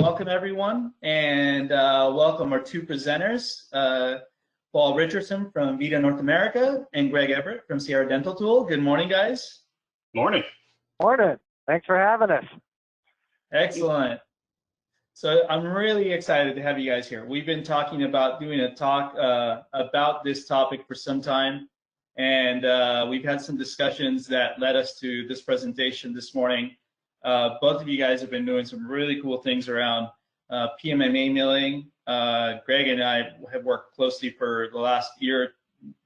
welcome everyone, and welcome our two presenters, Paul Richardson from VITA North America and Greg Everett from Sierra Dental Tool. Good morning, guys. Morning. Morning. Thanks for having us. Excellent. So I'm really excited to have you guys here. We've been talking about doing a talk about this topic for some time, and we've had some discussions that led us to this presentation this morning. Both of you guys have been doing some really cool things around PMMA milling. Greg and I have worked closely for the last year,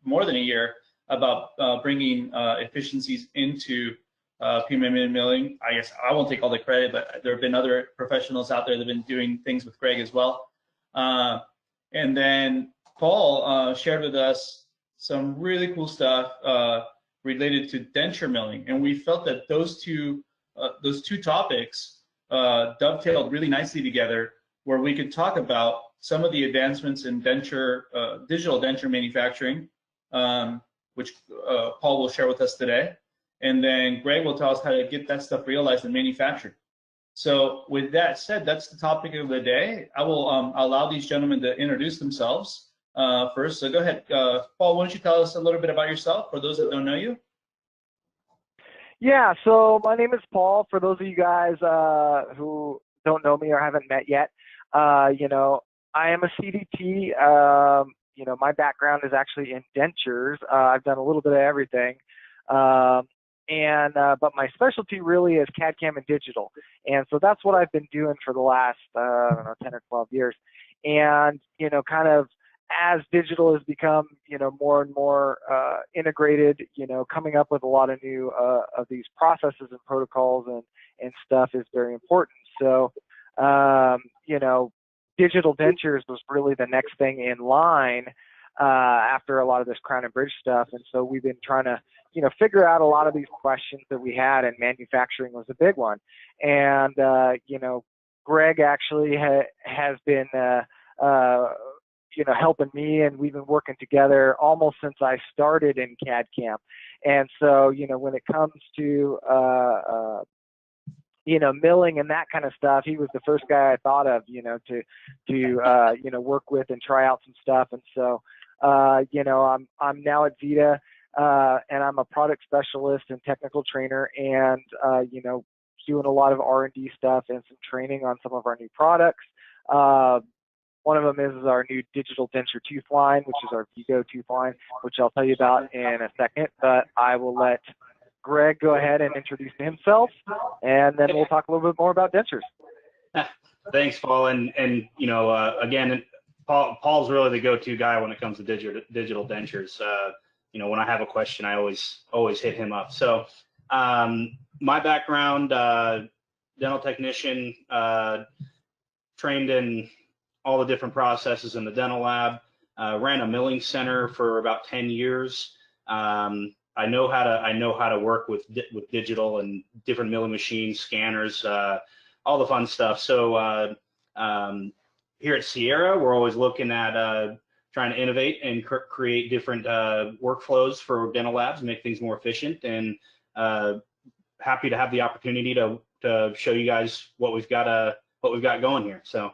more than a year, about bringing efficiencies into PMMA milling. I guess I won't take all the credit, but there have been other professionals out there that have been doing things with Greg as well. And then Paul shared with us some really cool stuff related to denture milling, and we felt that those two topics dovetailed really nicely together, where we could talk about some of the advancements in denture, digital denture manufacturing, which Paul will share with us today. And then Greg will tell us how to get that stuff realized and manufactured. So with that said, that's the topic of the day. I will allow these gentlemen to introduce themselves first. So go ahead, Paul, why don't you tell us a little bit about yourself for those that don't know you? Yeah, so my name is Paul. For those of you guys who don't know me or haven't met yet, you know, I am a CDT. You know, my background is actually in dentures. I've done a little bit of everything. But my specialty really is CAD/CAM and digital. And so that's what I've been doing for the last, I don't know, 10 or 12 years. And, you know, kind of as digital has become, you know, more and more integrated, you know, coming up with a lot of new of these processes and protocols and stuff is very important. So, you know, digital dentures was really the next thing in line after a lot of this crown and bridge stuff. And so we've been trying to, you know, figure out a lot of these questions that we had, and manufacturing was a big one. And, you know, Greg actually has been, you know, helping me, and we've been working together almost since I started in CAD/CAM. And so, you know, when it comes to, you know, milling and that kind of stuff, he was the first guy I thought of, you know, to you know, work with and try out some stuff. And so, you know, I'm now at VITA, and I'm a product specialist and technical trainer, and, you know, doing a lot of R&D stuff and some training on some of our new products. One of them is our new digital denture tooth line, which is our VITA tooth line, which I'll tell you about in a second. But I will let Greg go ahead and introduce himself, and then we'll talk a little bit more about dentures. Thanks, Paul. And you know, again, Paul's really the go-to guy when it comes to digital dentures. You know, when I have a question, I always hit him up. So my background, dental technician, trained in all the different processes in the dental lab, ran a milling center for about 10 years. I know how to work with digital and different milling machines, scanners, all the fun stuff. So here at Sierra, we're always looking at trying to innovate and create different workflows for dental labs, make things more efficient, and happy to have the opportunity to show you guys what we've got going here. So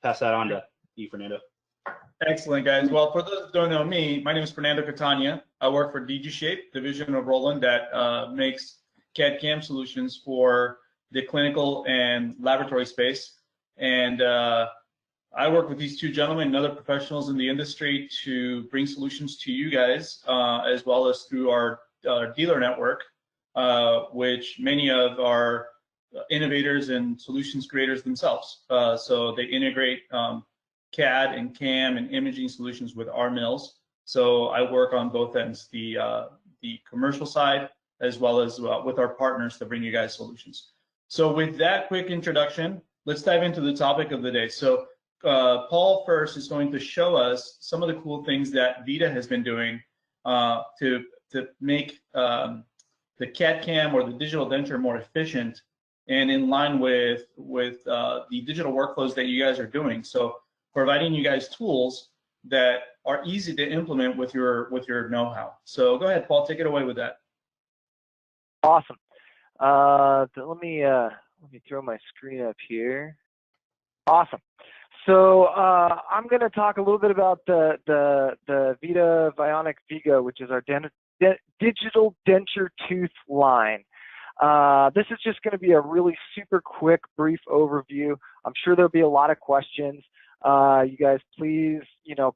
pass that on to you, Fernando. Excellent, guys. Well, for those that don't know me, my name is Fernando Catania. I work for DigiShape, division of Roland that makes CAD/CAM solutions for the clinical and laboratory space. And I work with these two gentlemen and other professionals in the industry to bring solutions to you guys, as well as through our dealer network, which many of our innovators and solutions creators themselves. So they integrate CAD and CAM and imaging solutions with our mills. So I work on both ends, the commercial side as well as with our partners to bring you guys solutions. So with that quick introduction, let's dive into the topic of the day. So Paul first is going to show us some of the cool things that VITA has been doing to make the CAD/CAM or the digital denture more efficient and in line with the digital workflows that you guys are doing. So providing you guys tools that are easy to implement with your know-how. So go ahead, Paul, take it away with that. Awesome. Let me throw my screen up here. Awesome. So I'm going to talk a little bit about the VITA Bionic Vigo, which is our digital denture tooth line. This is just going to be a really super quick, brief overview. I'm sure there'll be a lot of questions. You guys, please,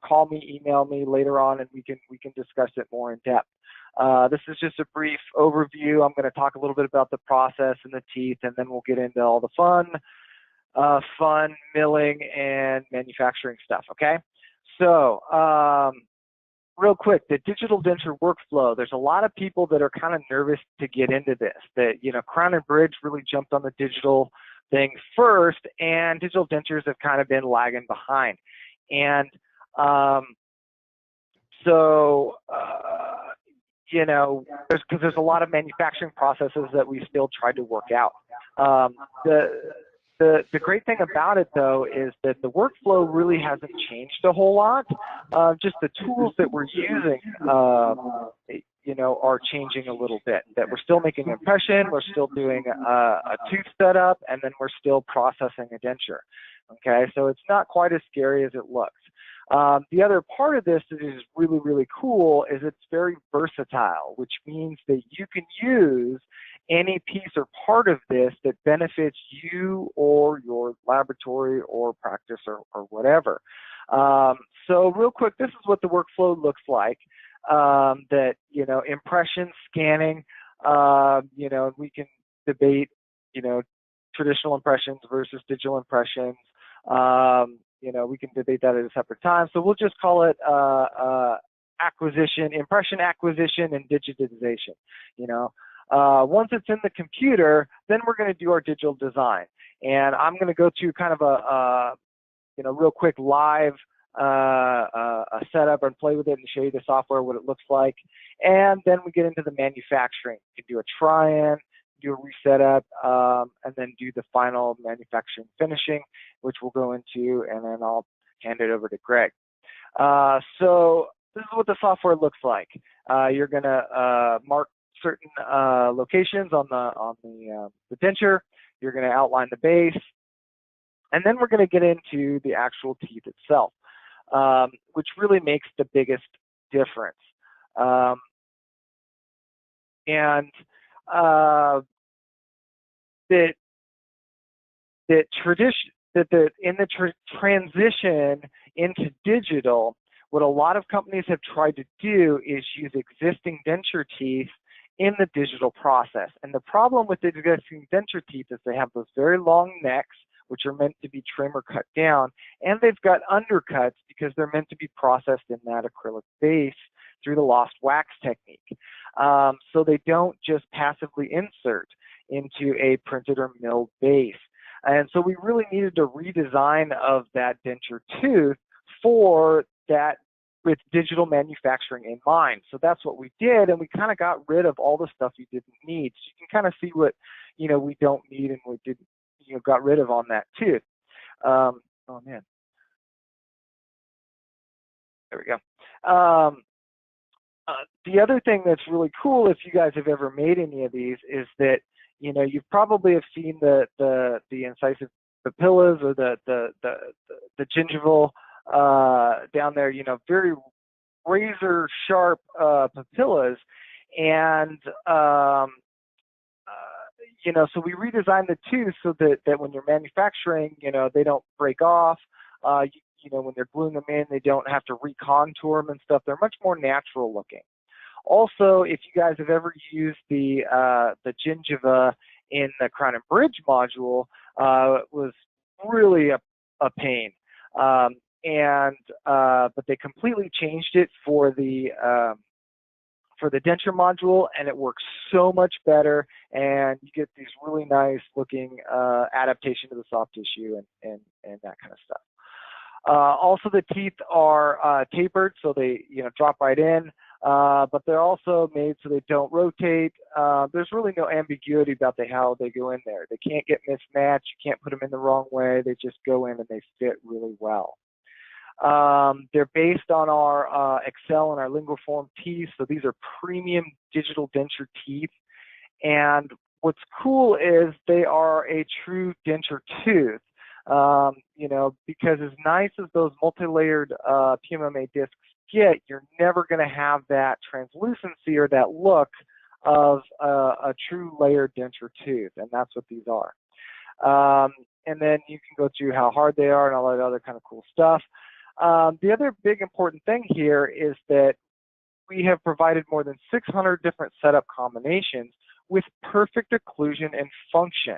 call me, email me later on, and we can discuss it more in depth. This is just a brief overview. I'm going to talk a little bit about the process and the teeth, and then we'll get into all the fun milling and manufacturing stuff. Okay, so real quick, the digital denture workflow. There's a lot of people that are kind of nervous to get into this. That Crown and Bridge really jumped on the digital thing first, and digital dentures have kind of been lagging behind. And there's a lot of manufacturing processes that we still try to work out. The great thing about it, though, is that the workflow really hasn't changed a whole lot. Just the tools that we're using, are changing a little bit. That we're still making an impression, we're still doing a tooth setup, and then we're still processing a denture. Okay, so it's not quite as scary as it looks. The other part of this that is really, really cool is it's very versatile, which means that you can use any piece or part of this that benefits you or your laboratory or practice or whatever. So real quick, this is what the workflow looks like. Impression scanning, we can debate, traditional impressions versus digital impressions. We can debate that at a separate time. So we'll just call it impression acquisition and digitization. Once it's in the computer, then we're going to do our digital design. And I'm going to go to kind of a real quick live a setup and play with it and show you the software, what it looks like. And then we get into the manufacturing. You can do a try-in, do a reset up, and then do the final manufacturing finishing, which we'll go into, and then I'll hand it over to Greg. So this is what the software looks like. You're going to mark certain locations on the denture. You're going to outline the base, and then we're going to get into the actual teeth itself, which really makes the biggest difference. In the transition into digital, what a lot of companies have tried to do is use existing denture teeth in the digital process. And the problem with the existing denture teeth is they have those very long necks, which are meant to be trimmed or cut down, and they've got undercuts because they're meant to be processed in that acrylic base through the lost wax technique. So they don't just passively insert into a printed or milled base. And so we really needed a redesign of that denture tooth for that with digital manufacturing in mind. So that's what we did, and we kind of got rid of all the stuff you didn't need. So you can kind of see what we don't need and we didn't got rid of on that tooth. Oh man, there we go. The other thing that's really cool, if you guys have ever made any of these, is that you probably have seen the incisive papillas or the gingival down there, very razor sharp papillas, and so we redesigned the tooth so that when you're manufacturing, they don't break off. When they're gluing them in, they don't have to recontour them and stuff. They're much more natural looking. Also, if you guys have ever used the gingiva in the Crown and Bridge module, it was really a pain. But they completely changed it for the denture module, and it works so much better, and you get these really nice looking adaptation to the soft tissue and that kind of stuff. Also, the teeth are tapered, so they drop right in, but they're also made so they don't rotate. There's really no ambiguity about how they go in there. They can't get mismatched. You can't put them in the wrong way. They just go in and they fit really well. They're based on our Excel and our Linguaform teeth, so these are premium digital denture teeth. And what's cool is they are a true denture tooth. You know, because as nice as those multi-layered PMMA discs get, you're never going to have that translucency or that look of a true layered denture tooth, and that's what these are. And then you can go through how hard they are and all that other kind of cool stuff. The other big important thing here is that we have provided more than 600 different setup combinations with perfect occlusion and function.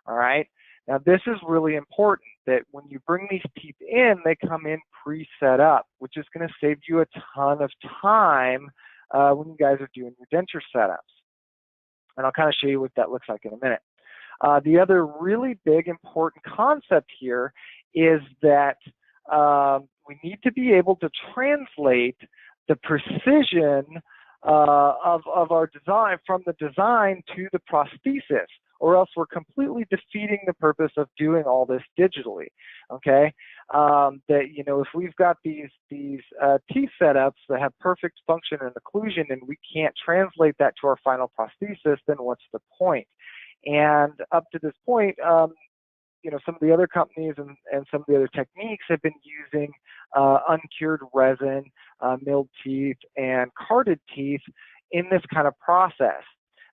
All right. Now this is really important, that when you bring these teeth in, they come in pre-set up, which is going to save you a ton of time when you guys are doing your denture setups. And I'll kind of show you what that looks like in a minute. The other really big important concept here is that we need to be able to translate the precision of our design from the design to the prosthesis, or else we're completely defeating the purpose of doing all this digitally. Okay, that, you know, if we've got these teeth setups that have perfect function and occlusion, and we can't translate that to our final prosthesis, then what's the point? And up to this point, you know, some of the other companies and some of the other techniques have been using uncured resin, milled teeth, and carded teeth in this kind of process.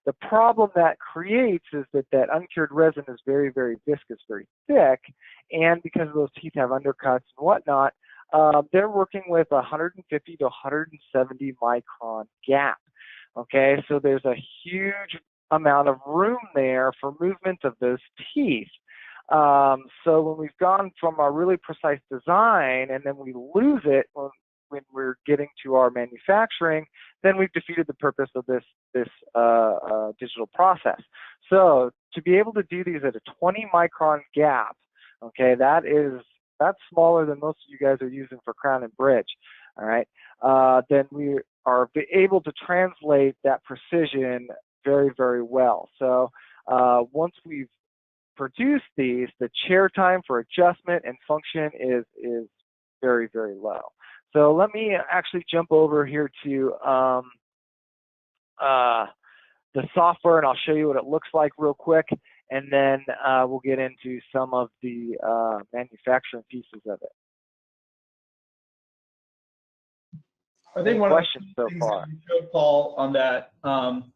The problem that creates is that uncured resin is very, very viscous, very thick, and because those teeth have undercuts and whatnot, they're working with 150 to 170 micron gap. Okay, so there's a huge amount of room there for movement of those teeth. So when we've gone from our really precise design and then we lose it when we're getting to our manufacturing, then we've defeated the purpose of this digital process. So to be able to do these at a 20 micron gap, okay, that's smaller than most of you guys are using for crown and bridge. All right, then we are able to translate that precision very, very well. So once we've produced these, the chair time for adjustment and function is very, very low. So let me actually jump over here to the software, and I'll show you what it looks like real quick, and then we'll get into some of the manufacturing pieces of it. I think one questions of the things that you showed, Paul, on that,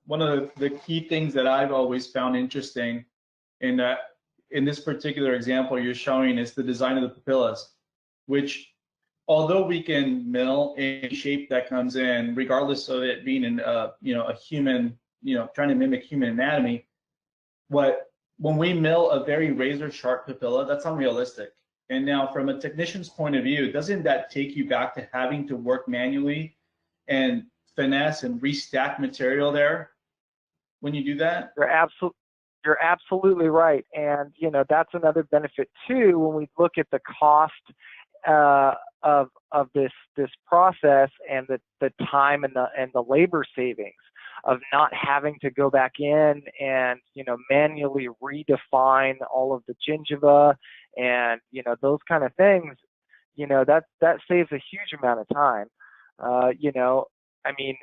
one of the key things that I've always found interesting in this particular example you're showing is the design of the papillas, which, although we can mill a shape that comes in, regardless of it being in a human, trying to mimic human anatomy, when we mill a very razor sharp papilla, that's unrealistic. And now, from a technician's point of view, doesn't that take you back to having to work manually and finesse and restack material there when you do that? You're absolutely right, and that's another benefit too when we look at the cost of this process and the time and the labor savings of not having to go back in and manually redefine all of the gingiva and those kind of things. That saves a huge amount of time. I mean,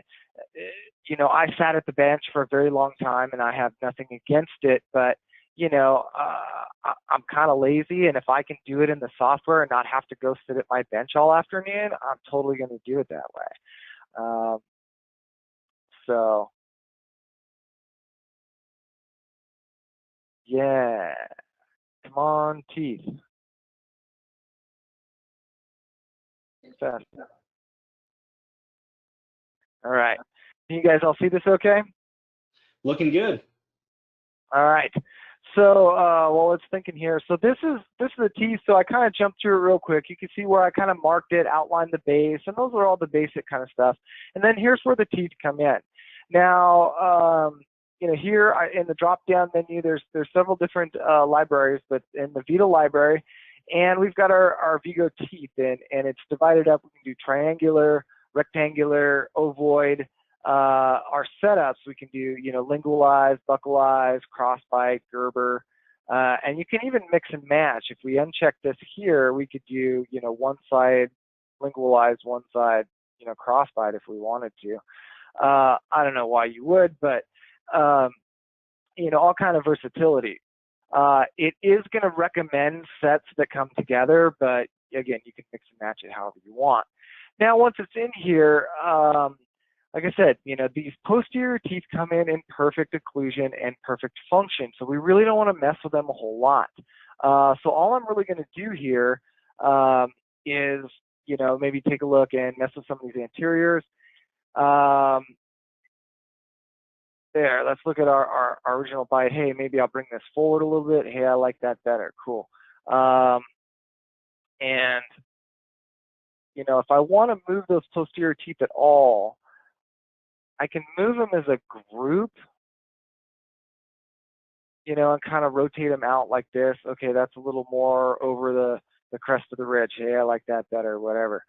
I sat at the bench for a very long time, and I have nothing against it, but I'm kind of lazy, and if I can do it in the software and not have to go sit at my bench all afternoon, I'm totally going to do it that way. So yeah, come on, teeth. Fast. All right, can you guys all see this okay? Looking good. All right. So well, it's thinking here. So this is the teeth. So I kind of jumped through it real quick. You can see where I kind of marked it, outlined the base, and those are all the basic kind of stuff. And then here's where the teeth come in. Now, here in the drop-down menu, there's several different libraries, but in the VITA library, and we've got our Vigo teeth, and it's divided up. We can do triangular, rectangular, ovoid. Our setups, we can do, lingualize, buccalize, crossbite, Gerber, and you can even mix and match. If we uncheck this here, we could do, one side lingualize, one side, crossbite if we wanted to. I don't know why you would, but, all kind of versatility. It is going to recommend sets that come together, but again, you can mix and match it however you want. Now, once it's in here, like I said, you know, these posterior teeth come in perfect occlusion and perfect function, so we really don't want to mess with them a whole lot. So all I'm really going to do here is, you know, maybe take a look and mess with some of these anteriors. There, let's look at our original bite. Hey, maybe I'll bring this forward a little bit. Hey, I like that better. Cool. And, you know, if I want to move those posterior teeth at all, I can move them as a group, you know, and kind of rotate them out like this. Okay, that's a little more over the crest of the ridge. Hey, I like that better, whatever.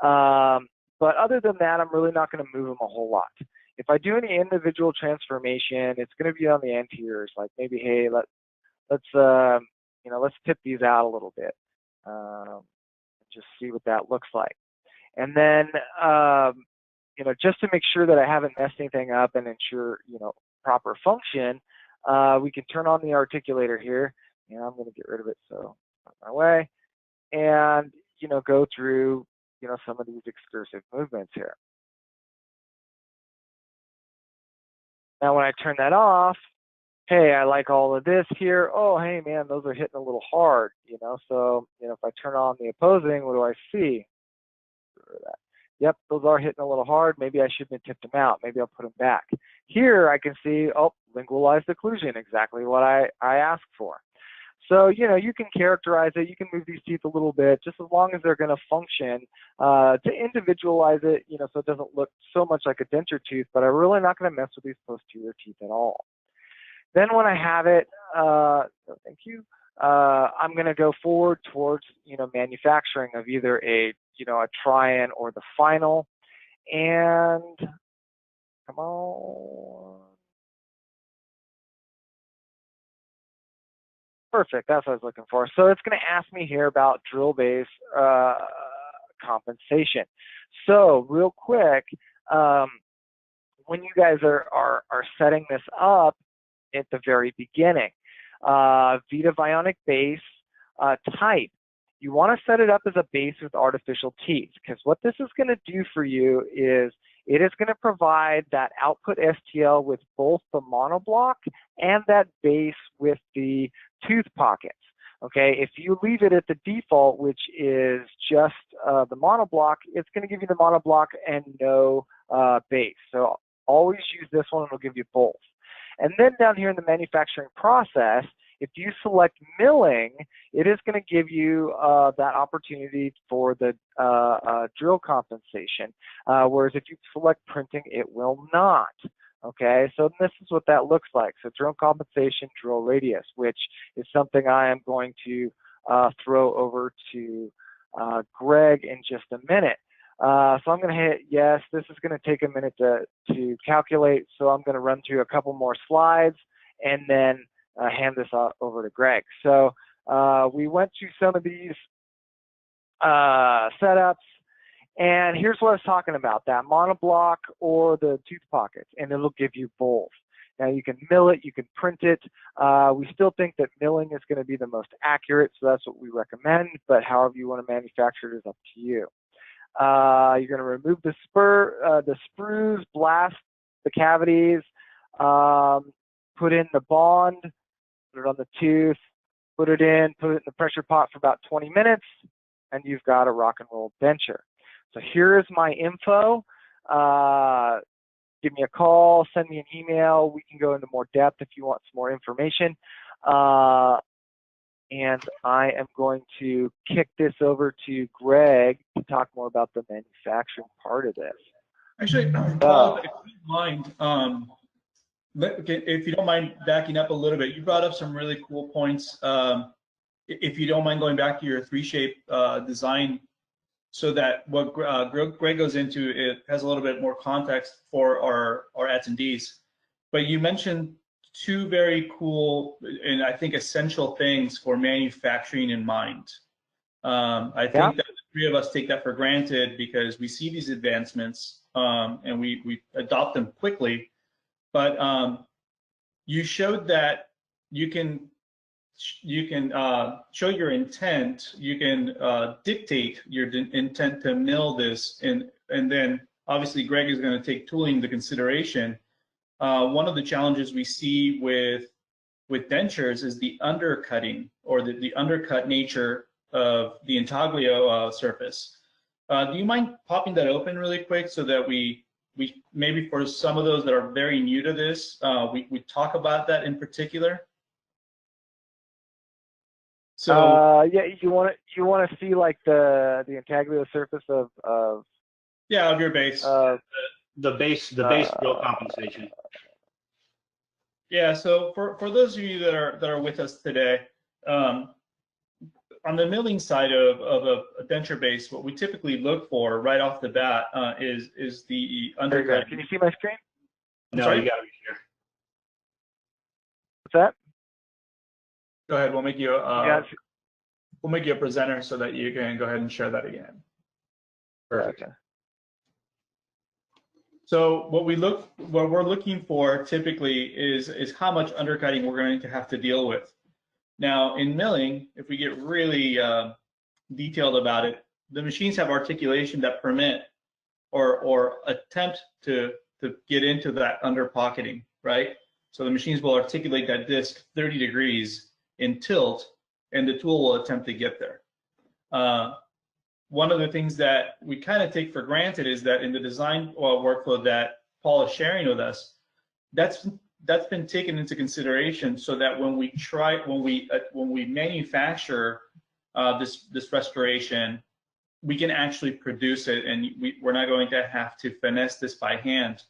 But other than that, I'm really not going to move them a whole lot. If I do any individual transformation, it's going to be on the anteriors. Like maybe, hey, let's you know, let's tip these out a little bit, just see what that looks like. And then, you know, just to make sure that I haven't messed anything up and ensure, you know, proper function, we can turn on the articulator here. And I'm going to get rid of it, so on my way, and you know, go through, you know, some of these excursive movements here. Now, when I turn that off, hey, I like all of this here. Oh, hey, man, those are hitting a little hard, you know. So, you know, if I turn on the opposing, what do I see? Yep, those are hitting a little hard. Maybe I shouldn't have tipped them out. Maybe I'll put them back. Here, I can see, oh, lingualized occlusion, exactly what I asked for. So, you know, you can characterize it. You can move these teeth a little bit, just as long as they're going to function, to individualize it, you know, so it doesn't look so much like a denture tooth, but I'm really not going to mess with these posterior teeth at all. Then when I have it, thank you, I'm going to go forward towards, you know, manufacturing of either a, you know, a try-in or the final. And come on. Perfect, that's what I was looking for. So it's going to ask me here about drill base compensation. So real quick, when you guys are setting this up at the very beginning, VITA Bionic base type, you want to set it up as a base with artificial teeth, because what this is going to do for you is it is going to provide that output STL with both the monoblock and that base with the tooth pockets. Okay, if you leave it at the default, which is just the monoblock, it's going to give you the monoblock and no base. So always use this one, it'll give you both. And then down here in the manufacturing process, if you select milling, it is going to give you that opportunity for the drill compensation, whereas if you select printing, it will not. Okay, so this is what that looks like. So drill compensation, drill radius, which is something I am going to throw over to Greg in just a minute. So I'm going to hit yes. This is going to take a minute to calculate, so I'm going to run through a couple more slides and then hand this over to Greg. So we went through some of these setups, and here's what I was talking about, that monoblock or the tooth pockets, and it'll give you both. Now you can mill it, you can print it. We still think that milling is going to be the most accurate, so that's what we recommend, but however you want to manufacture it is up to you. You're going to remove the sprues, blast the cavities, put in the bond, put it on the tooth, put it in the pressure pot for about 20 minutes, and you've got a rock and roll denture. So here is my info. Give me a call, send me an email. We can go into more depth if you want some more information. And I am going to kick this over to Greg to talk more about the manufacturing part of this. Actually, Bob, if you don't mind backing up a little bit, you brought up some really cool points. If you don't mind going back to your three-shape design, so that what Greg goes into, it has a little bit more context for our attendees. But you mentioned two very cool and I think essential things for manufacturing in mind. I think that the three of us take that for granted because we see these advancements and we adopt them quickly. But you showed that you can show your intent. You can dictate your intent to mill this, and then obviously Greg is going to take tooling into consideration. One of the challenges we see with dentures is the undercutting, or the undercut nature of the Intaglio surface. Do you mind popping that open really quick so that we maybe for some of those that are very new to this, we talk about that in particular? So yeah, you want to see like the Intaglio surface of your base. The base drill compensation. Yeah. So for those of you that are with us today, on the milling side of a denture base, what we typically look for right off the bat is the undercut. Can you see my screen? No, sorry? you got to be sure. What's that? Go ahead. We'll make you a presenter so that you can go ahead and share that again. Perfect. Okay. So what we're looking for typically is how much undercutting we're going to have to deal with. Now in milling, if we get really detailed about it, the machines have articulation that permit or attempt to get into that under pocketing, right? So the machines will articulate that disc 30 degrees in tilt, and the tool will attempt to get there. One of the things that we kind of take for granted is that in the design workflow that Paul is sharing with us, that's been taken into consideration so that when we manufacture this restoration, we can actually produce it, and we're not going to have to finesse this by hand.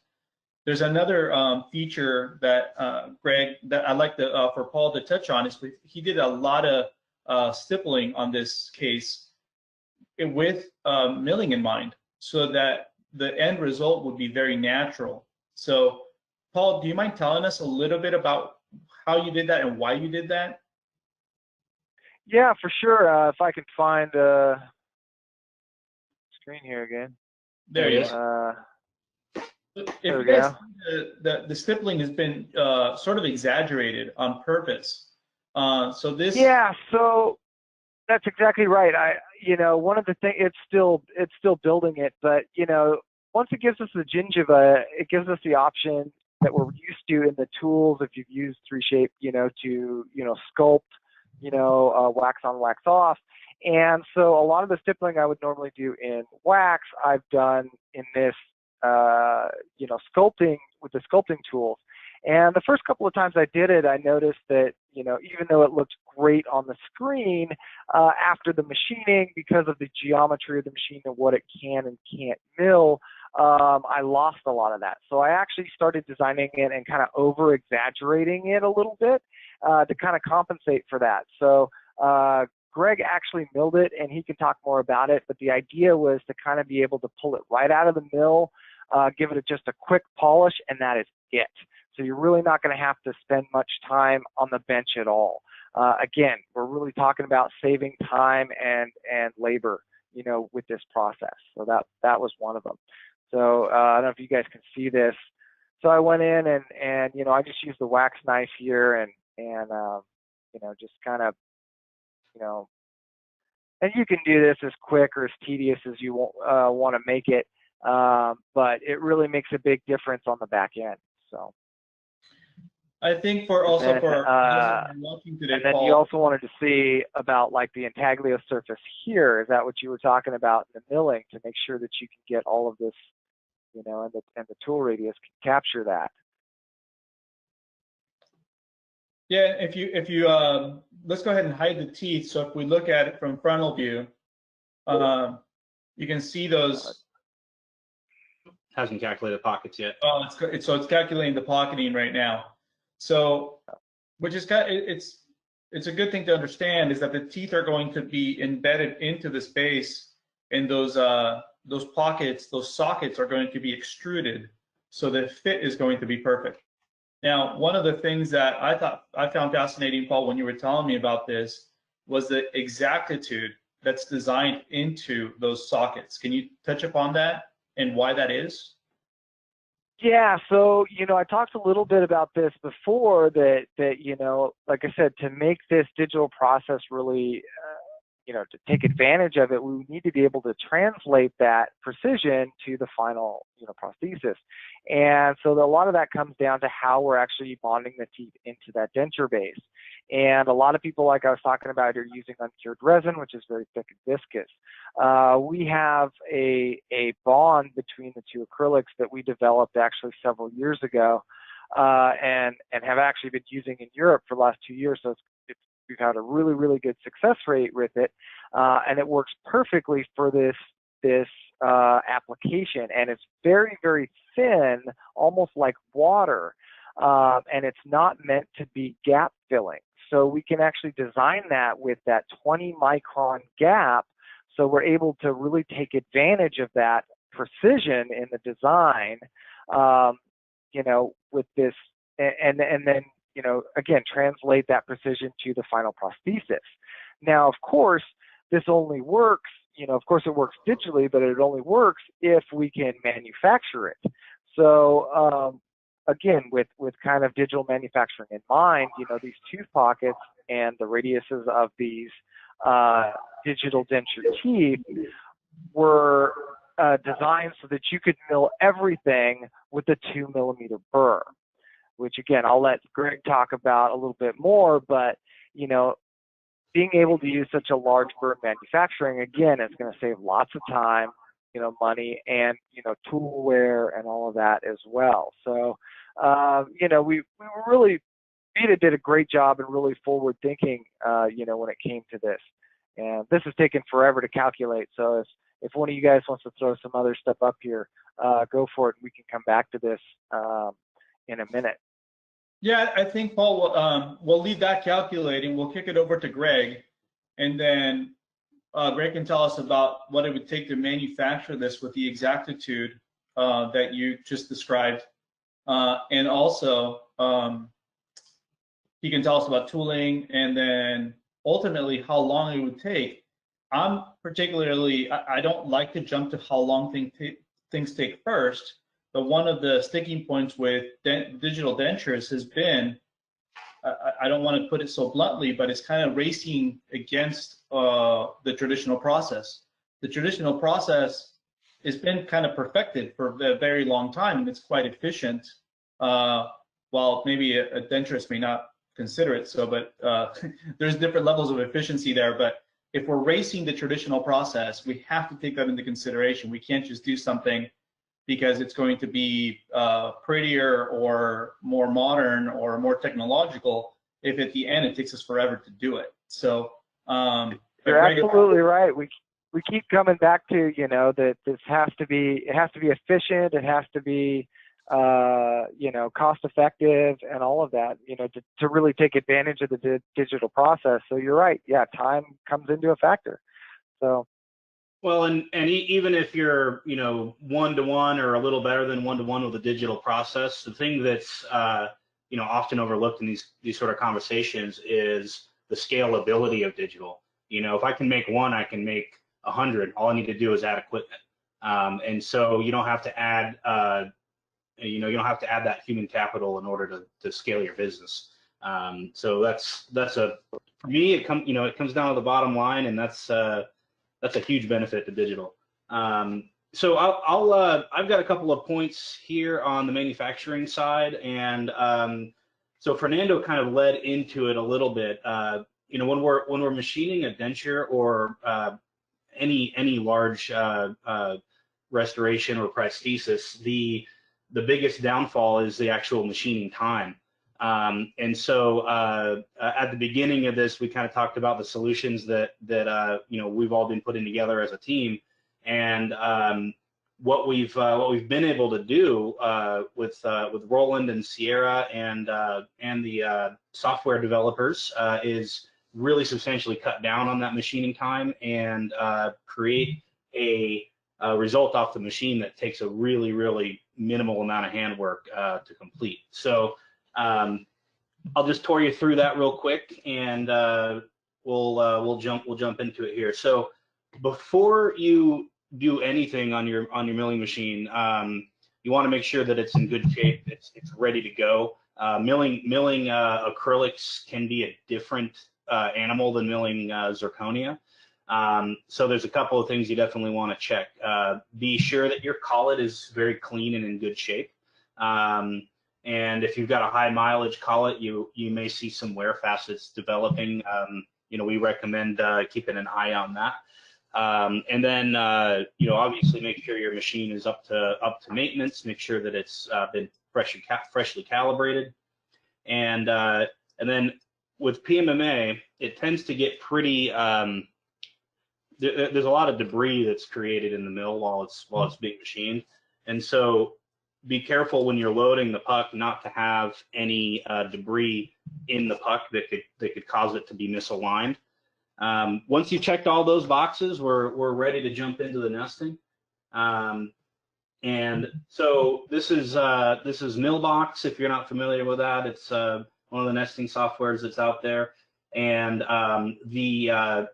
There's another feature that Greg, that I'd like for Paul to touch on, is he did a lot of stippling on this case with milling in mind, so that the end result would be very natural. So Paul, do you mind telling us a little bit about how you did that and why you did that? Yeah, for sure. If I can find screen here again. There you go. If you guys see the stippling has been sort of exaggerated on purpose. So this. Yeah, so that's exactly right. One of the things, it's still building it, but once it gives us the gingiva, it gives us the option that we're used to in the tools. If you've used 3Shape, to sculpt, wax on, wax off. And so a lot of the stippling I would normally do in wax, I've done in this, sculpting with the sculpting tools. And the first couple of times I did it, I noticed that, even though it looked great on the screen, after the machining, because of the geometry of the machine and what it can and can't mill, I lost a lot of that. So I actually started designing it and kind of over-exaggerating it a little bit to kind of compensate for that. So Greg actually milled it, and he can talk more about it, but the idea was to kind of be able to pull it right out of the mill, give it just a quick polish, and that is it. So you're really not going to have to spend much time on the bench at all. Again, we're really talking about saving time and labor, with this process. So that was one of them. So I don't know if you guys can see this. So I went in and I just used the wax knife here and just kind of, and you can do this as quick or as tedious as you want to make it, but it really makes a big difference on the back end. So I think watching today, and then Paul, you also wanted to see about like the Intaglio surface here. Is that what you were talking about in the milling, to make sure that you can get all of this, and the tool radius can capture that? Yeah, if you let's go ahead and hide the teeth. So if we look at it from frontal view, you can see those. Hasn't calculated pockets yet. Oh, it's calculating the pocketing right now. So, which is it's a good thing to understand, is that the teeth are going to be embedded into the space, and those pockets, those sockets are going to be extruded, so the fit is going to be perfect. Now, one of the things that I found fascinating, Paul, when you were telling me about this, was the exactitude that's designed into those sockets. Can you touch upon that and why that is? Yeah, so I talked a little bit about this before that like I said, to make this digital process really to take advantage of it, we need to be able to translate that precision to the final prosthesis. And so a lot of that comes down to how we're actually bonding the teeth into that denture base. And a lot of people, like I was talking about, are using uncured resin, which is very thick and viscous. We have a bond between the two acrylics that we developed actually several years ago, and have actually been using in Europe for the last 2 years. So we've had a really, really good success rate with it, and it works perfectly for this application. And it's very, very thin, almost like water, and it's not meant to be gap filling. So we can actually design that with that 20 micron gap, so we're able to really take advantage of that precision in the design, with this, and then again, translate that precision to the final prosthesis. Now, of course, this only works, of course it works digitally, but it only works if we can manufacture it. So, again, with kind of digital manufacturing in mind, these tooth pockets and the radiuses of these digital denture teeth were designed so that you could mill everything with a 2 millimeter burr, which again, I'll let Greg talk about a little bit more, but, being able to use such a large burr manufacturing, again, is going to save lots of time, money, and, tool wear and all of that as well. So, we really, VITA did a great job and really forward thinking, when it came to this. And this has taken forever to calculate. So if one of you guys wants to throw some other stuff up here, go for it. And we can come back to this in a minute. Yeah, I think, Paul, we'll leave that calculating. We'll kick it over to Greg, and then Greg can tell us about what it would take to manufacture this with the exactitude that you just described. And also, he can tell us about tooling, and then ultimately how long it would take. I'm particularly, I don't like to jump to how long things take first, but one of the sticking points with digital dentures has been, I don't want to put it so bluntly, but it's kind of racing against the traditional process. The traditional process has been kind of perfected for a very long time, and it's quite efficient. While maybe a denturist may not consider it so, but there's different levels of efficiency there. But if we're racing the traditional process, we have to take that into consideration. We can't just do something because it's going to be prettier or more modern or more technological if at the end it takes us forever to do it. So you're absolutely right. We keep coming back to that this has to be efficient. It has to be cost effective and all of that, to really take advantage of the digital process. So you're right. Yeah, time comes into a factor. So. Well, and even if you're, 1-to-1 or a little better than 1-to-1 with a digital process, the thing that's, often overlooked in these sort of conversations is the scalability of digital. If I can make one, I can make 100. All I need to do is add equipment. And so you don't have to add, you don't have to add that human capital in order to scale your business. So that's for me, it comes down to the bottom line, and that's a huge benefit to digital. So I've got a couple of points here on the manufacturing side, and so Fernando kind of led into it a little bit. When we're machining a denture or any large restoration or prosthesis, the biggest downfall is the actual machining time. And so at the beginning of this, we kind of talked about the solutions that we've all been putting together as a team, and what we've been able to do with Roland and Sierra and the software developers is really substantially cut down on that machining time and create a result off the machine that takes a really, really minimal amount of handwork to complete. So I'll just tour you through that real quick, and we'll jump into it here. So before you do anything on your milling machine, you you want to make sure that it's in good shape, it's ready to go. Milling acrylics can be a different animal than milling zirconia. So there's a couple of things you definitely want to check. Be sure that your collet is very clean and in good shape. And if you've got a high mileage collet, you may see some wear facets developing. We recommend keeping an eye on that. And then, obviously make sure your machine is up to maintenance. Make sure that it's been freshly calibrated. And then with PMMA, it tends to get pretty. There's a lot of debris that's created in the mill while it's being machined, and so be careful when you're loading the puck not to have any debris in the puck that could cause it to be misaligned. Once you've checked all those boxes, we're ready to jump into the nesting. And so this is Millbox. If you're not familiar with that, it's one of the nesting softwares that's out there. And the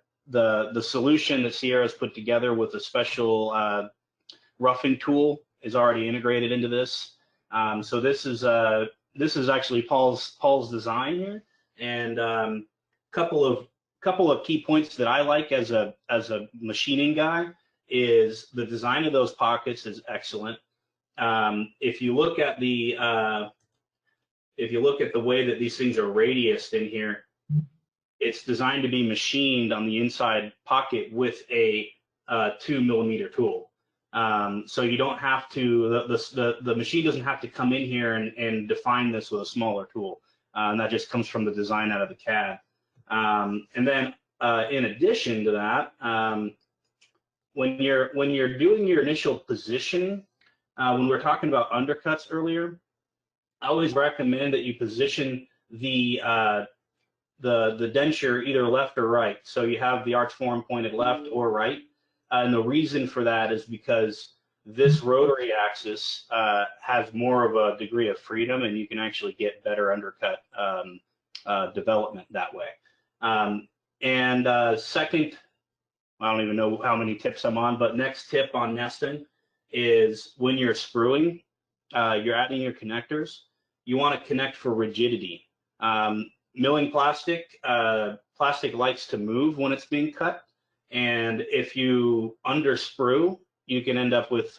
solution that Sierra's put together with a special roughing tool is already integrated into this. So this is actually Paul's design here, and couple of key points that I like as a machining guy is the design of those pockets is excellent. If you look at the way that these things are radiused in here, it's designed to be machined on the inside pocket with a 2mm tool. So you don't have to, the machine doesn't have to come in here and define this with a smaller tool. And that just comes from the design out of the CAD. And then in addition to that, when you're doing your initial positioning, when we were talking about undercuts earlier, I always recommend that you position the denture either left or right. So you have the arch form pointed left or right. And the reason for that is because this rotary axis has more of a degree of freedom, and you can actually get better undercut development that way. Second, I don't even know how many tips I'm on, but next tip on nesting is when you're screwing, you're adding your connectors, you want to connect for rigidity. Milling plastic, plastic likes to move when it's being cut, and if you underscrew, you can end up with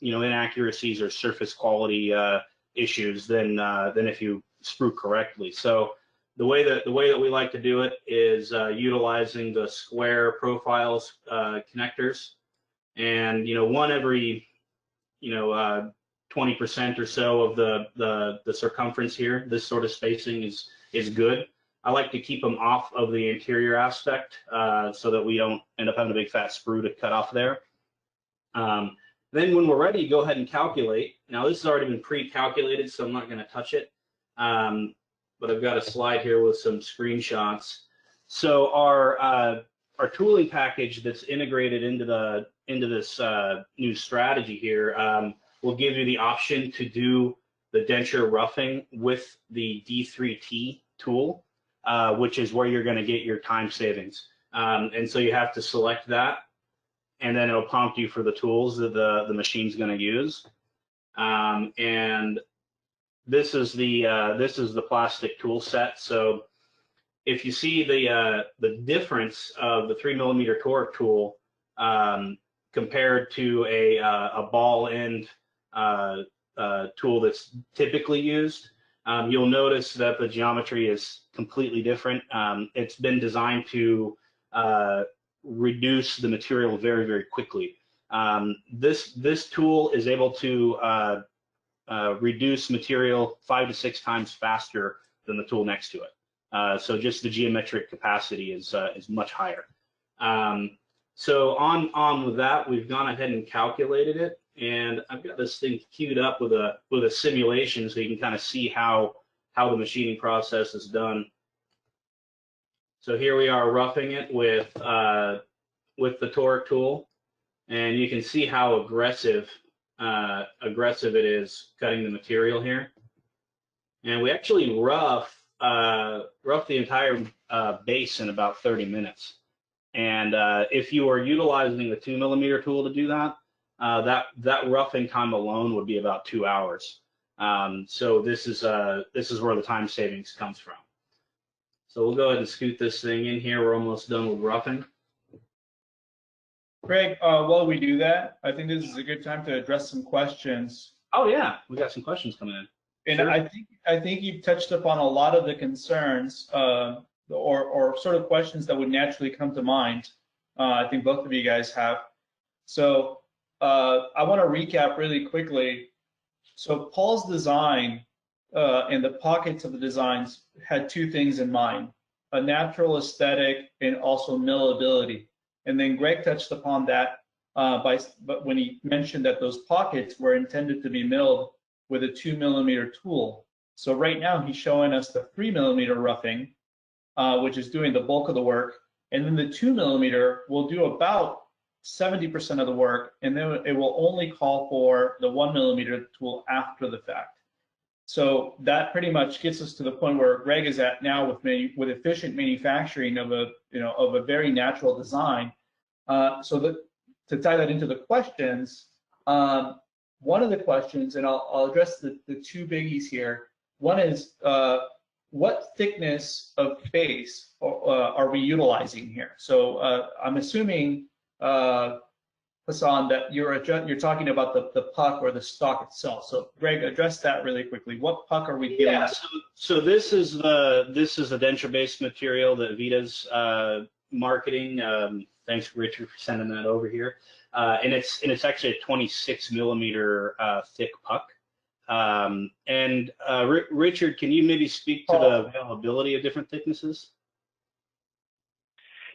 inaccuracies or surface quality issues than if you screw correctly. So the way that we like to do it is utilizing the square profiles connectors, and one every 20% or so of the circumference here. This sort of spacing is good. I like to keep them off of the interior aspect so that we don't end up having a big fat sprue to cut off there. Then when we're ready, go ahead and calculate. Now this has already been pre-calculated, so I'm not going to touch it. But I've got a slide here with some screenshots. So our tooling package that's integrated into this new strategy here will give you the option to do the denture roughing with the D3T tool, which is where you're going to get your time savings. And so you have to select that, and then it'll prompt you for the tools that the machine's going to use. And this is the plastic tool set. So if you see the difference of the 3mm torque tool compared to a ball end tool that's typically used, you'll notice that the geometry is completely different. It's been designed to reduce the material very, very quickly. This tool is able to reduce material 5 to 6 times faster than the tool next to it. So just the geometric capacity is much higher. So on with that, we've gone ahead and calculated it, and I've got this thing queued up with a simulation so you can kind of see how the machining process is done. So here we are roughing it with the torque tool, and you can see how aggressive it is cutting the material here. And we actually rough the entire base in about 30 minutes. And if you are utilizing the 2mm tool to do that, that roughing time alone would be about 2 hours. So this is where the time savings comes from. So we'll go ahead and scoot this thing in here. We're almost done with roughing. Greg, while we do that, I think this is a good time to address some questions. Oh yeah, we got some questions coming in. And sure. I think you've touched upon a lot of the concerns or sort of questions that would naturally come to mind. I think both of you guys have. So I want to recap really quickly. So Paul's design and the pockets of the designs had two things in mind: a natural aesthetic and also millability. And then Greg touched upon that but when he mentioned that those pockets were intended to be milled with a 2mm tool. So right now he's showing us the 3mm roughing, which is doing the bulk of the work, and then the 2mm will do about 70% of the work, and then it will only call for the 1mm tool after the fact. So that pretty much gets us to the point where Greg is at now with efficient manufacturing of a very natural design. To tie that into the questions, one of the questions, and I'll address the two biggies here. One is what thickness of base are we utilizing here? So I'm assuming, Hassan, that you're talking about the puck or the stock itself. So Greg, address that really quickly. What puck are we dealing with? So this is the denture-based material that VITA's marketing. Thanks, Richard, for sending that over here. And it's actually a 26mm thick puck. Richard, can you maybe speak to the availability of different thicknesses?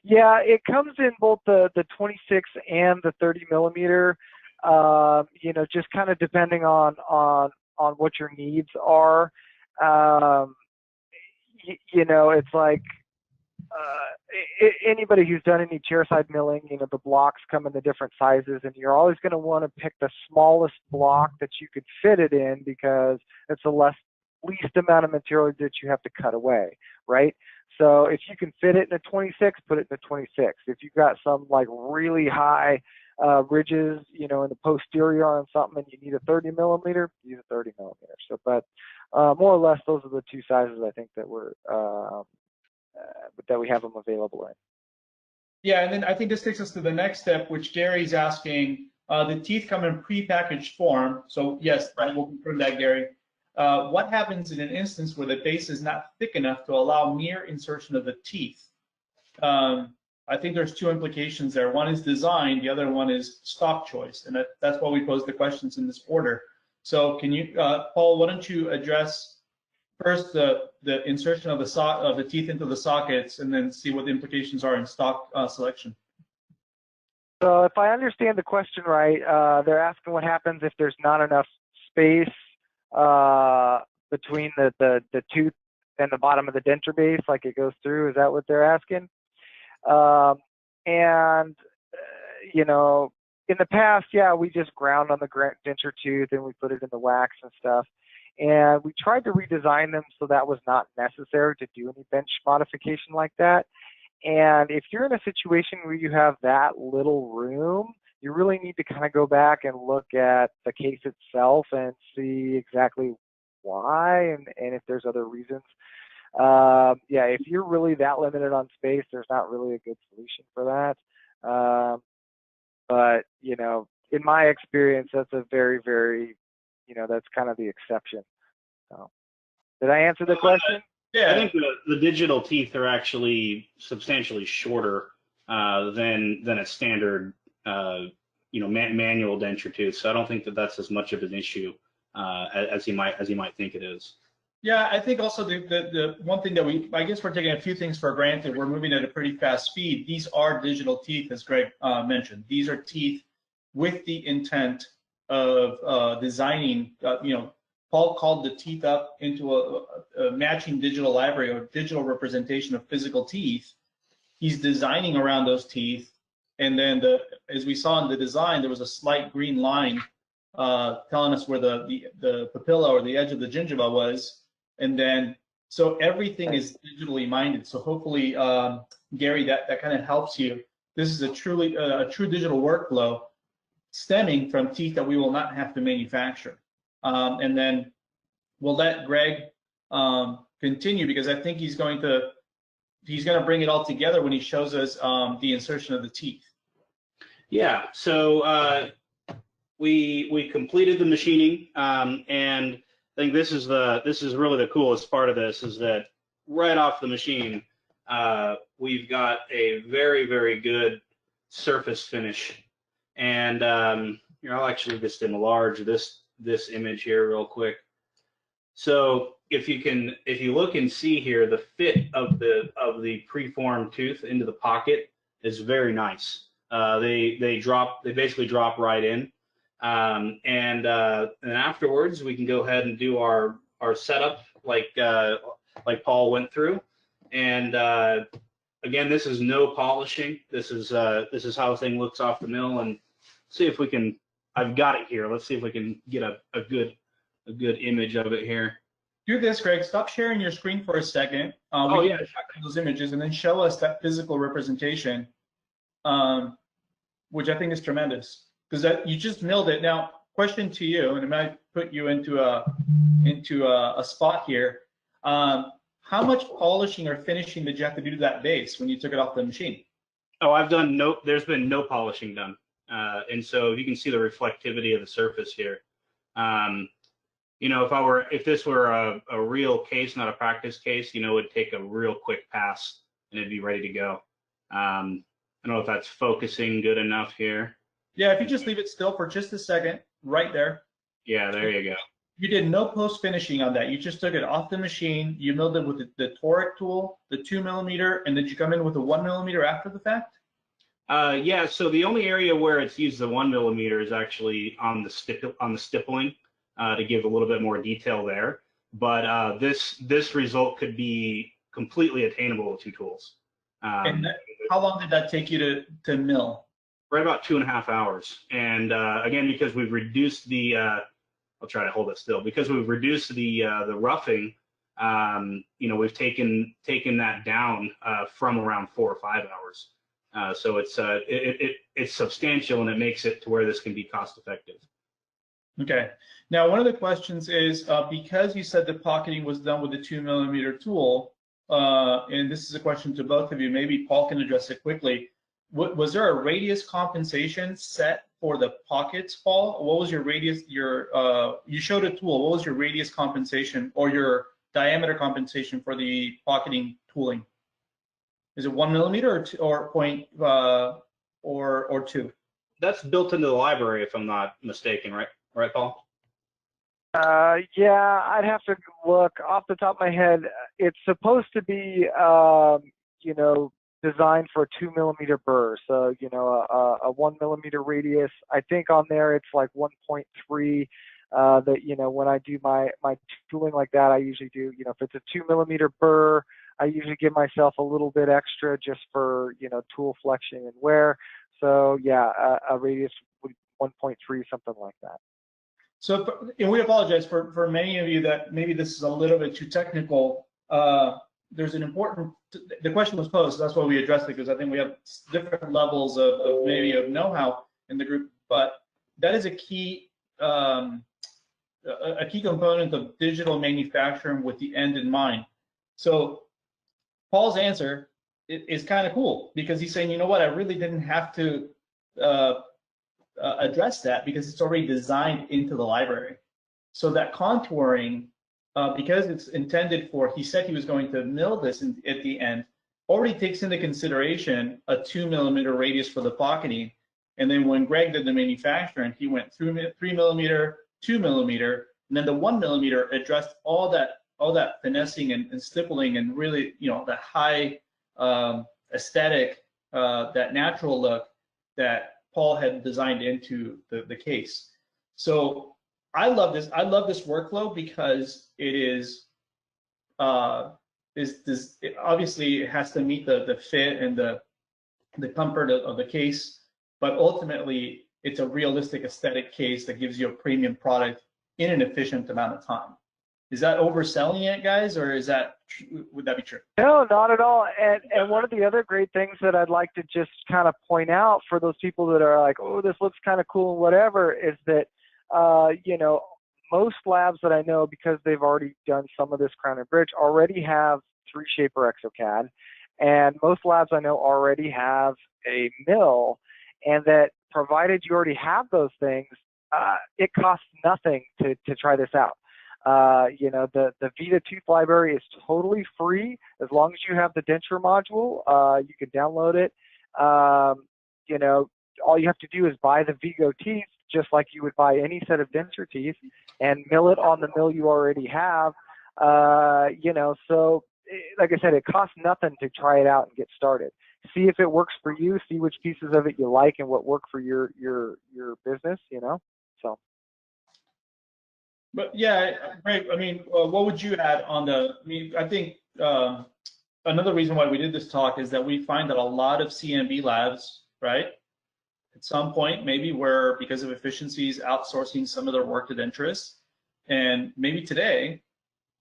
Yeah, it comes in both the 26 and the 30mm. Just kind of depending on what your needs are. It's like anybody who's done any chairside milling, the blocks come in the different sizes, and you're always going to want to pick the smallest block that you could fit it in because it's the least amount of material that you have to cut away, right? So if you can fit it in a 26, put it in a 26. If you've got some like really high ridges, in the posterior on something, and you need a 30mm, use a 30mm. So, but more or less, those are the two sizes I think that that we have them available in. Yeah, and then I think this takes us to the next step, which Gary's asking. The teeth come in prepackaged form. So yes, we'll confirm that, Gary. What happens in an instance where the base is not thick enough to allow mere insertion of the teeth? I think there's two implications there. One is design, the other one is stock choice, and that's why we pose the questions in this order. So can you, Paul, why don't you address first the insertion of the teeth into the sockets, and then see what the implications are in stock selection. So if I understand the question right, they're asking what happens if there's not enough space between the tooth and the bottom of the denture base, like it goes through. Is that what they're asking? In the past, yeah, we just ground on the denture tooth and we put it in the wax and stuff. And we tried to redesign them so that was not necessary to do any bench modification like that. And if you're in a situation where you have that little room, you really need to kind of go back and look at the case itself and see exactly why and if there's other reasons. Yeah, if you're really that limited on space, there's not really a good solution for that. But, in my experience, that's a very, very, that's kind of the exception. So, did I answer the question? Yeah, I think the digital teeth are actually substantially shorter than a standard, manual denture tooth. So I don't think that that's as much of an issue as you might think it is. Yeah, I think also the one thing that I guess we're taking a few things for granted. We're moving at a pretty fast speed. These are digital teeth, as Greg mentioned. These are teeth with the intent of designing, Paul called the teeth up into a matching digital library or digital representation of physical teeth. He's designing around those teeth, and then as we saw in the design, there was a slight green line telling us where the papilla or the edge of the gingiva was, and then so everything is digitally minded. So hopefully, Gary, that kind of helps you. This is a true digital workflow. stemming from teeth that we will not have to manufacture. And then we'll let Greg continue, because I think he's going to bring it all together when he shows us the insertion of the teeth. Yeah, so we completed the machining, and I think this is really the coolest part of this, is that right off the machine, we've got a very, very good surface finish. And here, I'll actually just enlarge this image here real quick. So if you look and see here, the fit of the preformed tooth into the pocket is very nice. They basically drop right in, and afterwards we can go ahead and do our setup like Paul went through. And again, this is no polishing. This is how the thing looks off the mill. And see if we can. I've got it here. Let's see if we can get a good image of it here. Do this, Greg. Stop sharing your screen for a second. Oh yeah, those images, and then show us that physical representation, which I think is tremendous, because you just milled it. Now, question to you, and it might put you into a spot here. How much polishing or finishing did you have to do to that base when you took it off the machine? Oh, there's been no polishing done. And so you can see the reflectivity of the surface here. You know, if this were a real case, not a practice case, you know, it would take a real quick pass and it'd be ready to go. I don't know if that's focusing good enough here. Yeah, if you just leave it still for just a second, right there. Yeah, there you go. You did no post finishing on that. You just took it off the machine. You milled it with the toric tool, the 2 millimeter, and did you come in with a 1 millimeter after the fact? Yeah. So the only area where it's used the 1 millimeter is actually on the stippling to give a little bit more detail there. But this result could be completely attainable with 2 tools. And how long did that take you to mill? Right about 2.5 hours. And again, because we've reduced the I'll try to hold it still. Because we've reduced the roughing, you know, we've taken that down from around 4 or 5 hours. So it's substantial, and it makes it to where this can be cost effective. Okay. Now, one of the questions is, because you said the pocketing was done with the 2 millimeter tool, and this is a question to both of you, maybe Paul can address it quickly. Was there a radius compensation set for the pockets, Paul? What was your radius? You showed a tool. What was your radius compensation or your diameter compensation for the pocketing tooling? Is it 1 millimeter or 2? That's built into the library, if I'm not mistaken, right? Right, Paul? Yeah, I'd have to look off the top of my head. It's supposed to be, you know, designed for a 2 millimeter burr. So, you know, a 1 millimeter radius. I think on there it's like 1.3. That, you know, when I do my tooling like that, I usually do, you know, if it's a 2 millimeter burr, I usually give myself a little bit extra just for, you know, tool flexion and wear. So yeah, a radius would 1.3, something like that. So, and we apologize for many of you that maybe this is a little bit too technical. There's an important, the question was posed, that's why we addressed it, because I think we have different levels of maybe of know-how in the group, but that is a key component of digital manufacturing with the end in mind. So Paul's answer is kind of cool, because he's saying, you know what, I really didn't have to address that because it's already designed into the library. So that contouring, because it's intended for, he said he was going to mill this at the end, already takes into consideration a 2 millimeter radius for the pocketing. And then when Greg did the manufacturing, he went through 3 millimeter, 2 millimeter, and then the 1 millimeter addressed all that finessing and stippling and really, you know, the high aesthetic, that natural look that Paul had designed into the case. So I love this. I love this workflow because it is obviously it has to meet the fit and the comfort of the case, but ultimately it's a realistic aesthetic case that gives you a premium product in an efficient amount of time. Is that overselling it, guys, or would that be true? No, not at all. And one of the other great things that I'd like to just kind of point out for those people that are like, oh, this looks kind of cool and whatever, is that, you know, most labs that I know, because they've already done some of this crown and bridge, already have 3Shaper exocad. And most labs I know already have a mill, and that provided you already have those things, it costs nothing to try this out. You know, the VITA tooth library is totally free as long as you have the denture module. You can download it. You know, all you have to do is buy the Vigo teeth, just like you would buy any set of denture teeth, and mill it on the mill you already have. You know, so like I said, it costs nothing to try it out and get started. See if it works for you. See which pieces of it you like and what work for your business. You know, so. But yeah, Greg, I mean, what would you add on the? I mean, I think another reason why we did this talk is that we find that a lot of CMB labs, right, at some point maybe were, because of efficiencies, outsourcing some of their work to Dentures, and maybe today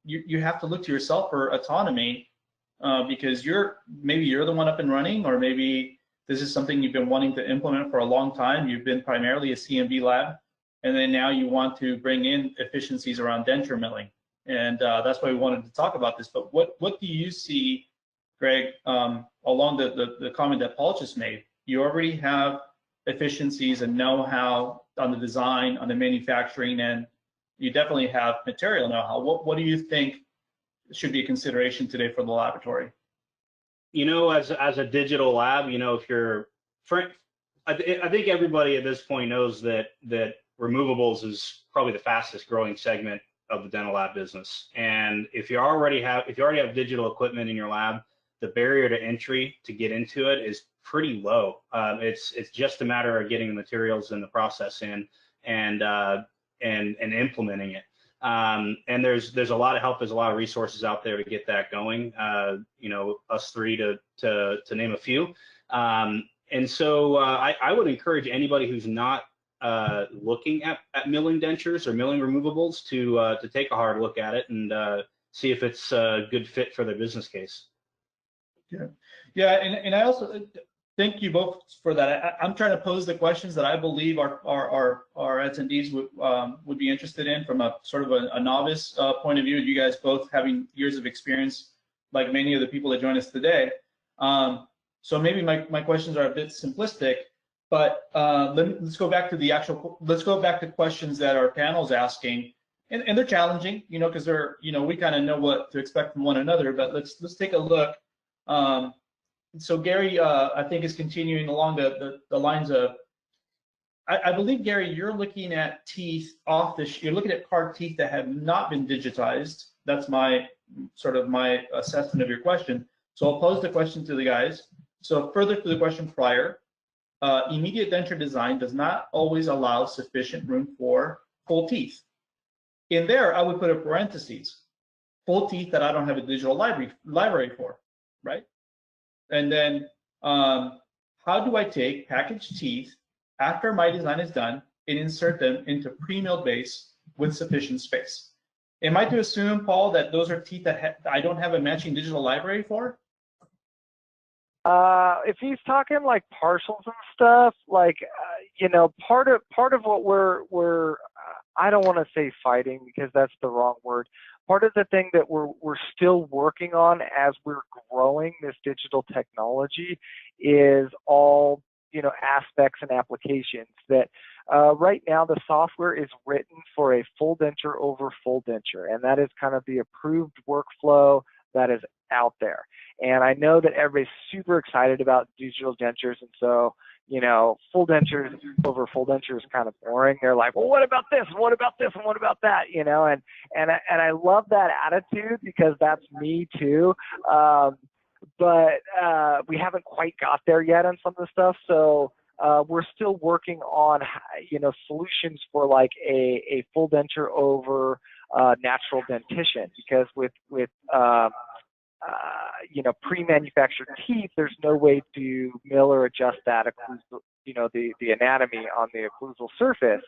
you have to look to yourself for autonomy because maybe you're the one up and running, or maybe this is something you've been wanting to implement for a long time. You've been primarily a CMB lab, and then now you want to bring in efficiencies around denture milling, and that's why we wanted to talk about this. But what do you see, Greg, along the comment that Paul just made? You already have efficiencies and know-how on the design, on the manufacturing, and you definitely have material know-how. What do you think should be a consideration today for the laboratory? You know, as a digital lab, you know, if you're, I think everybody at this point knows that removables is probably the fastest growing segment of the dental lab business. And if you already have digital equipment in your lab, the barrier to entry to get into it is pretty low. It's just a matter of getting the materials and the process in and implementing it. And there's a lot of help. There's a lot of resources out there to get that going. You know, us three to name a few. And so I would encourage anybody who's not looking at milling dentures or milling removables to take a hard look at it and see if it's a good fit for their business case. Yeah, and I also thank you both for that. I'm trying to pose the questions that I believe our attendees would be interested in from a sort of a novice point of view. You guys both having years of experience, like many of the people that join us today. So maybe my questions are a bit simplistic, but let's go back to let's go back to questions that our panel's asking, and they're challenging, you know, because they're, you know, we kind of know what to expect from one another. But let's take a look. So Gary, I think, is continuing along the lines of, I believe, Gary, you're looking at teeth you're looking at card teeth that have not been digitized. That's my assessment of your question. So I'll pose the question to the guys. So further to the question prior, immediate denture design does not always allow sufficient room for full teeth. In there, I would put a parentheses, full teeth that I don't have a digital library for, right? And then how do I take packaged teeth after my design is done and insert them into pre-milled base with sufficient space? Am I to assume, Paul, that those are teeth that I don't have a matching digital library for? If he's talking like partials and stuff, like you know, part of what we're I don't want to say fighting because that's the wrong word. Part of the thing that we're still working on as we're growing this digital technology is all, you know, aspects and applications that right now the software is written for a full denture over full denture, and that is kind of the approved workflow that is out there. And I know that everybody's super excited about digital dentures, and so, you know, full dentures over full dentures is kind of boring. They're like, well, what about this? And what about this? And what about that? You know, and I love that attitude because that's me too. But we haven't quite got there yet on some of the stuff. So we're still working on, you know, solutions for like a full denture over natural dentition, because with you know, pre-manufactured teeth, there's no way to mill or adjust that, you know, the anatomy on the occlusal surface.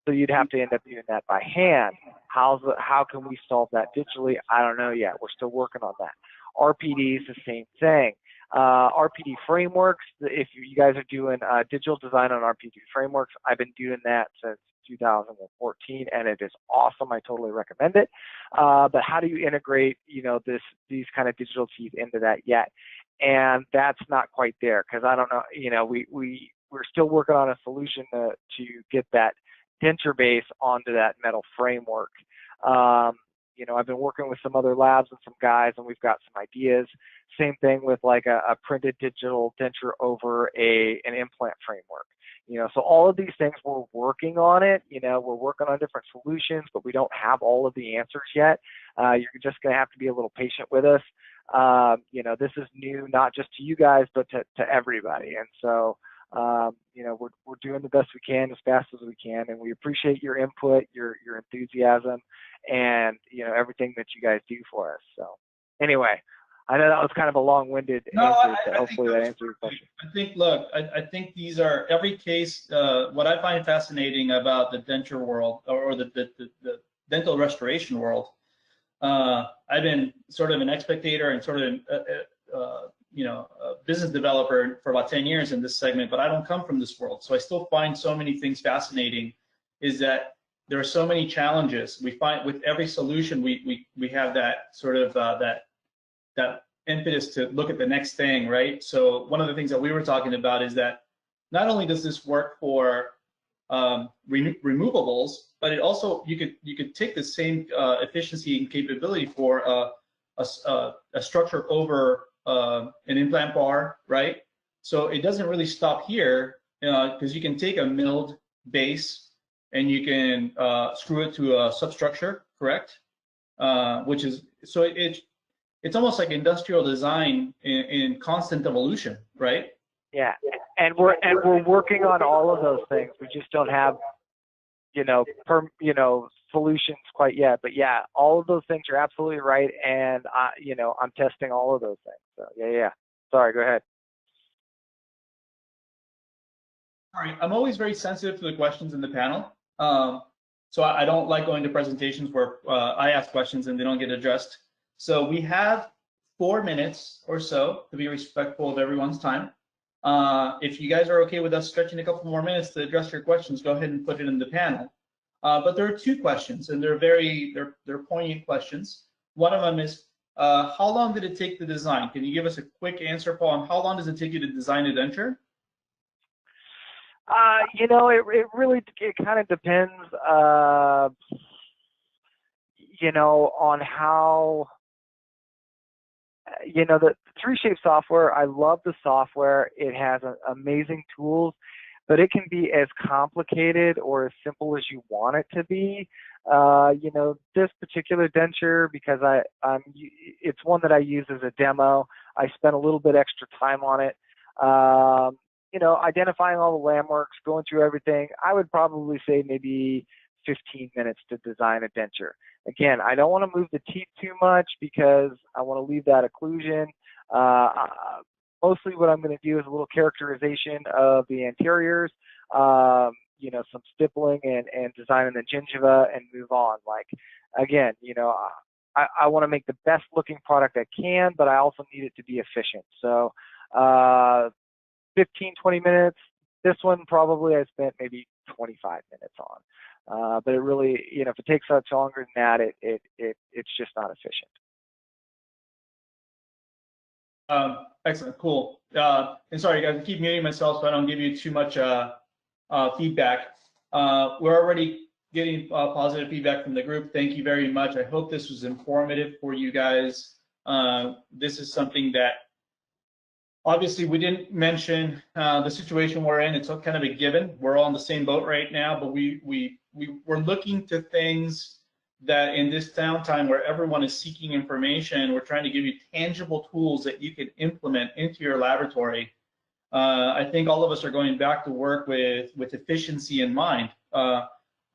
So you'd have to end up doing that by hand. how can we solve that digitally? I don't know yet. We're still working on that. RPD is the same thing. RPD frameworks, if you guys are doing digital design on RPD frameworks, I've been doing that since 2014, and it is awesome. I totally recommend it. But how do you integrate, these kind of digital teeth into that yet? And that's not quite there, because I don't know, we're still working on a solution to get that denture base onto that metal framework. I've been working with some other labs and some guys, and we've got some ideas. Same thing with like a printed digital denture over an implant framework. So all of these things, we're working on it. We're working on different solutions, but we don't have all of the answers yet. You're just going to have to be a little patient with us. This is new, not just to you guys, but to everybody. And so, we're doing the best we can as fast as we can, and we appreciate your input, your enthusiasm, and everything that you guys do for us. So anyway, I know that was kind of a long-winded answer, but hopefully that answered your question. I think these are every case. What I find fascinating about the denture world, or the dental restoration world, I've been sort of an spectator and sort of a business developer for about 10 years in this segment, but I don't come from this world. So I still find so many things fascinating, is that there are so many challenges. We find with every solution, we have that sort of that impetus to look at the next thing, right? So one of the things that we were talking about is that not only does this work for removables, but it also, you could take the same efficiency and capability for a structure over an implant bar, right? So it doesn't really stop here, because you can take a milled base and you can screw it to a substructure, correct? Which is, so it's almost like industrial design in constant evolution, right? Yeah, and we're working on all of those things. We just don't have, solutions quite yet. But yeah, all of those things are absolutely right, and I'm testing all of those things. So yeah. Sorry, go ahead. All right, I'm always very sensitive to the questions in the panel. So I don't like going to presentations where I ask questions and they don't get addressed. So we have 4 minutes or so to be respectful of everyone's time. If you guys are okay with us stretching a couple more minutes to address your questions, go ahead and put it in the panel. But there are 2 questions, and they're poignant questions. One of them is, how long did it take to design? Can you give us a quick answer, Paul, on how long does it take you to design a denture? It really kind of depends, on how, the 3Shape software, I love the software. It has amazing tools, but it can be as complicated or as simple as you want it to be. This particular denture, because it's one that I use as a demo, I spent a little bit extra time on it. Identifying all the landmarks, going through everything, I would probably say maybe 15 minutes to design a denture. Again, I don't want to move the teeth too much because I want to leave that occlusion. Mostly what I'm going to do is a little characterization of the anteriors, some stippling and designing the gingiva and move on. Like, again, I want to make the best looking product I can, but I also need it to be efficient. So 15, 20 minutes. This one probably I spent maybe 25 minutes on. But it really, if it takes much longer than that, it's just not efficient. Excellent, cool. And sorry guys, I keep muting myself so I don't give you too much feedback. We're already getting positive feedback from the group. Thank you very much. I hope this was informative for you guys. This is something that obviously we didn't mention the situation we're in. It's kind of a given. We're all in the same boat right now, but we're looking to things that in this downtime where everyone is seeking information, we're trying to give you tangible tools that you can implement into your laboratory. I think all of us are going back to work with efficiency in mind. I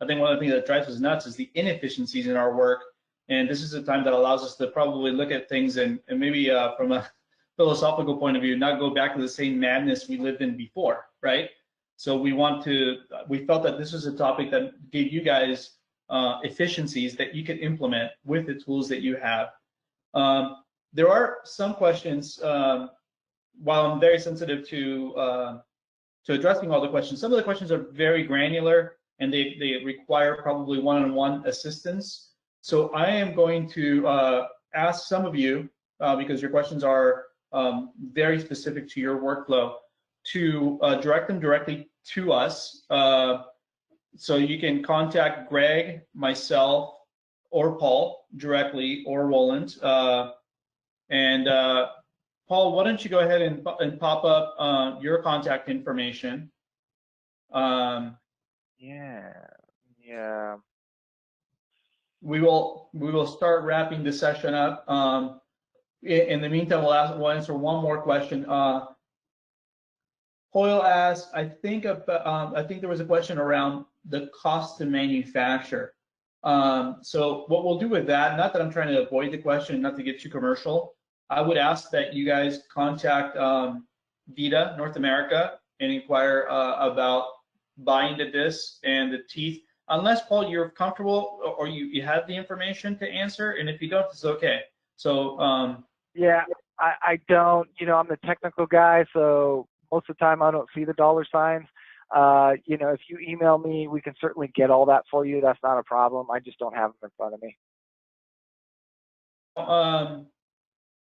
think one of the things that drives us nuts is the inefficiencies in our work, and this is a time that allows us to probably look at things and maybe from a philosophical point of view, not go back to the same madness we lived in before, right? So we felt that this was a topic that gave you guys efficiencies that you can implement with the tools that you have. There are some questions, while I'm very sensitive to addressing all the questions, some of the questions are very granular and they require probably one-on-one assistance. So I am going to ask some of you, because your questions are very specific to your workflow, to direct them directly to us. So you can contact Greg, myself, or Paul directly, or Roland. Paul, why don't you go ahead and pop up your contact information? Yeah. We will start wrapping the session up. In the meantime, we'll answer one more question. Hoyle asked, I think there was a question around the cost to manufacture. So what we'll do with that, not that I'm trying to avoid the question, not to get too commercial, I would ask that you guys contact VITA North America and inquire about buying the disc and the teeth. Unless, Paul, you're comfortable or you have the information to answer, and if you don't, it's okay. So yeah, I don't, I'm the technical guy, so most of the time I don't see the dollar signs. If you email me, we can certainly get all that for you. That's not a problem. I just don't have them in front of me.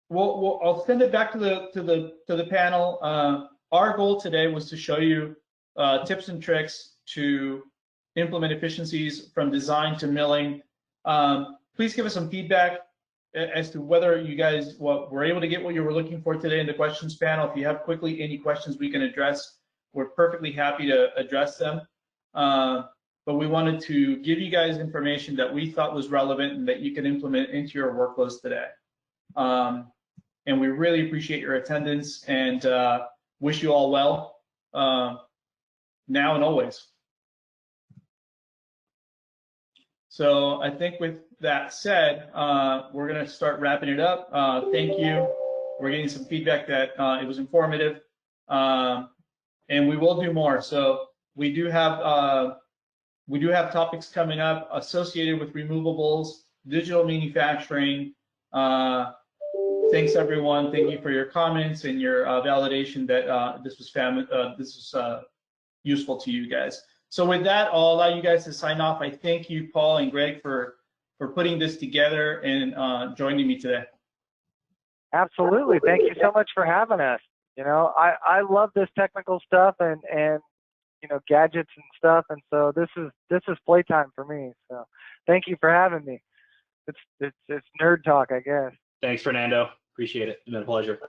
I'll send it back to the panel. Our goal today was to show you tips and tricks to implement efficiencies from design to milling. Please give us some feedback as to whether you guys were able to get what you were looking for today in the questions panel. If you have quickly any questions we can address, we're perfectly happy to address them. But we wanted to give you guys information that we thought was relevant and that you can implement into your workflows today. And we really appreciate your attendance and wish you all well now and always. So I think with that said, we're going to start wrapping it up. Thank you. We're getting some feedback that it was informative, and we will do more. So we do have topics coming up associated with removables, digital manufacturing. Thanks everyone. Thank you for your comments and your validation that this was useful to you guys. So with that, I'll allow you guys to sign off. I thank you, Paul and Greg, for putting this together and joining me today. Absolutely. Thank you so much for having us. I love this technical stuff and gadgets and stuff, and so this is playtime for me. So thank you for having me. It's nerd talk, I guess. Thanks, Fernando. Appreciate it. It's been a pleasure.